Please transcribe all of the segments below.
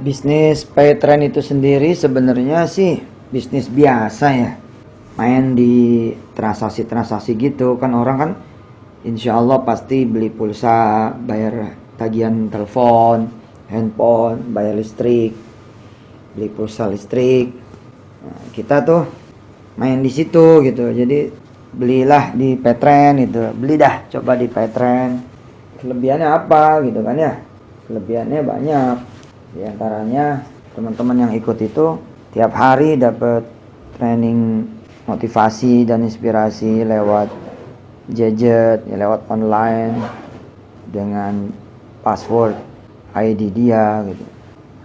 Bisnis paytrend itu sendiri sebenarnya sih bisnis biasa ya. Main di transaksi-transaksi gitu kan, orang kan insya Allah pasti beli pulsa, bayar tagihan telepon, handphone, bayar listrik, beli pulsa listrik. Nah, kita tuh main di situ gitu. Jadi belilah di paytrend gitu. Beli dah coba di paytrend. Kelebihannya apa gitu kan ya? Kelebihannya banyak. Di antaranya teman-teman yang ikut itu tiap hari dapat training motivasi dan inspirasi lewat gadget, ya, lewat online dengan password ID dia gitu.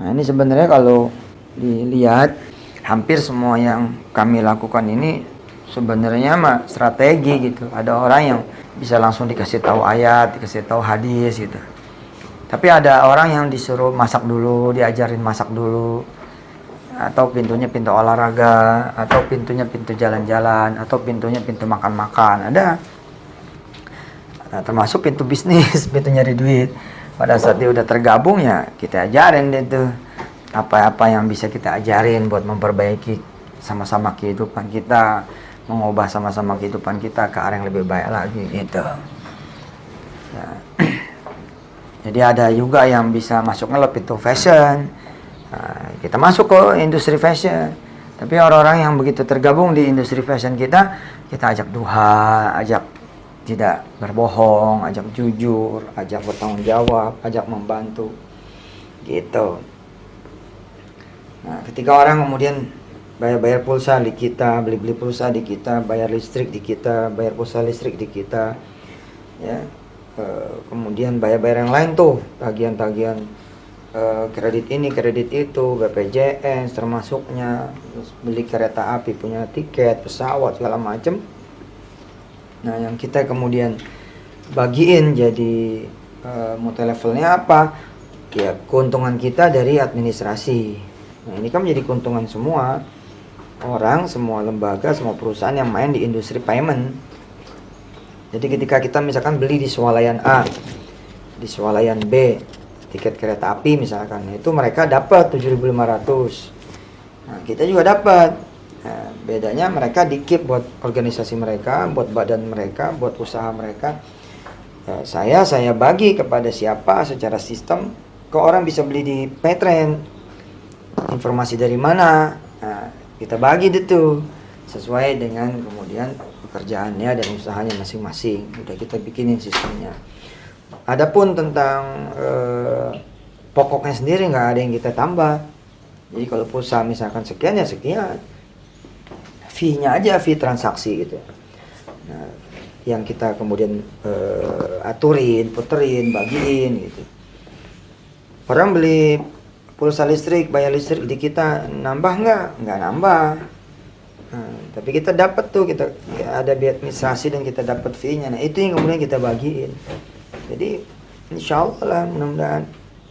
Nah, ini sebenarnya kalau dilihat hampir semua yang kami lakukan ini sebenarnya mah strategi gitu. Ada orang yang bisa langsung dikasih tahu ayat, dikasih tahu hadis gitu. Tapi ada orang yang disuruh masak dulu, diajarin masak dulu, atau pintunya pintu olahraga, atau pintunya pintu jalan-jalan, atau pintunya pintu makan-makan. Ada. Nah, termasuk pintu bisnis, pintu nyari duit. Pada saat dia udah tergabung ya kita ajarin dia tuh apa-apa yang bisa kita ajarin buat memperbaiki sama-sama kehidupan kita, mengubah sama-sama kehidupan kita ke arah yang lebih baik lagi gitu. Ya. Jadi ada juga yang bisa masuknya lewat pintu fashion. Nah, kita masuk ke industri fashion. Tapi orang-orang yang begitu tergabung di industri fashion kita ajak duha, ajak tidak berbohong, ajak jujur, ajak bertanggung jawab, ajak membantu. Gitu. Nah, ketika orang kemudian bayar pulsa di kita, beli pulsa di kita, bayar listrik di kita, bayar pulsa listrik di kita, ya. Kemudian bayar-bayar yang lain tuh, tagihan-tagihan kredit ini, kredit itu, BPJS termasuknya, terus beli kereta api, punya tiket, pesawat, segala macem. Nah, yang kita kemudian bagiin jadi multi levelnya apa? Ya, keuntungan kita dari administrasi. Nah, ini kan menjadi keuntungan semua orang, semua lembaga, semua perusahaan yang main di industri payment. Jadi ketika kita misalkan beli di swalayan A, di swalayan B, tiket kereta api misalkan, itu mereka dapat 7.500. Nah, kita juga dapat. Nah, bedanya mereka di-keep buat organisasi mereka, buat badan mereka, buat usaha mereka. Saya bagi kepada siapa secara sistem, ke orang bisa beli di paytrend. Informasi dari mana? Nah, kita bagi itu sesuai dengan kemudian pekerjaannya dan usahanya masing-masing. Udah kita bikinin sistemnya. Adapun tentang pokoknya sendiri nggak ada yang kita tambah. Jadi kalau pulsa misalkan sekian ya sekian. Fee-nya aja, fee transaksi gitu. Nah, yang kita kemudian aturin, puterin, bagiin gitu. Orang beli pulsa listrik, bayar listrik di kita, nambah nggak? Nggak nambah. Nah, tapi kita dapat tuh, kita ya, ada biaya administrasi dan kita dapat fee-nya. Nah, itu yang kemudian kita bagiin. Jadi insya Allah lah, mudah-mudahan.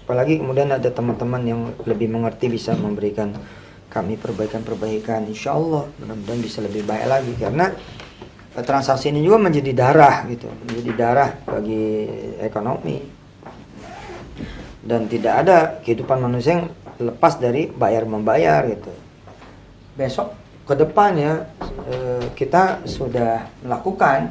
Apalagi kemudian ada teman-teman yang lebih mengerti bisa memberikan kami perbaikan-perbaikan. Insya Allah mudah-mudahan bisa lebih baik lagi. Karena transaksi ini juga menjadi darah gitu, menjadi darah bagi ekonomi. Dan tidak ada kehidupan manusia yang lepas dari bayar-membayar gitu. Besok ke depan ya kita sudah melakukan,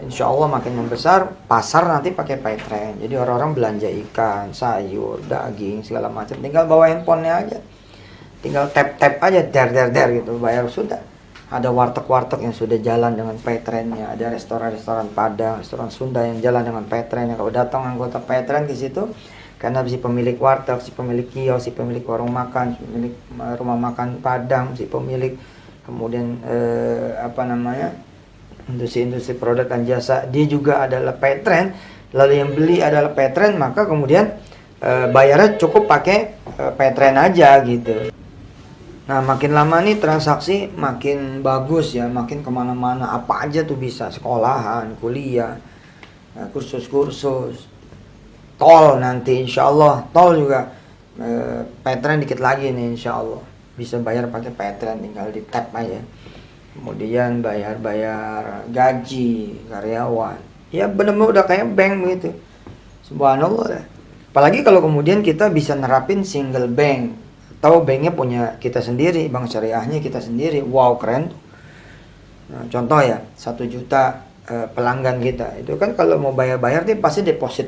insya Allah makin membesar, pasar nanti pakai paytrend. Jadi orang-orang belanja ikan, sayur, daging, segala macam, tinggal bawa handphonenya aja, tinggal tap aja, der gitu, bayar sudah. Ada warteg-warteg yang sudah jalan dengan paytrendnya, ada restoran-restoran Padang, restoran Sunda yang jalan dengan paytrendnya. Kalau datang anggota paytrend ke situ, karena si pemilik warteg, si pemilik kios, si pemilik warung makan, si pemilik rumah makan Padang, si pemilik kemudian industri produk dan jasa, dia juga adalah paytrend. Lalu yang beli adalah paytrend, maka kemudian bayarnya cukup pakai paytrend aja gitu. Nah, makin lama nih transaksi makin bagus ya, makin kemana-mana, apa aja tuh bisa, sekolahan, kuliah, kursus-kursus. Tol nanti insya Allah, tol juga paytrend dikit lagi nih insya Allah. Bisa bayar pakai paytrend, tinggal di tap aja. Kemudian bayar gaji karyawan. Ya benar-benar udah kayak bank begitu. Subhanallah. Apalagi kalau kemudian kita bisa nerapin single bank, atau banknya punya kita sendiri, bank syariahnya kita sendiri. Wow, keren. Nah, contoh ya, 1 juta pelanggan kita itu kan, kalau mau bayar-bayar dia pasti deposit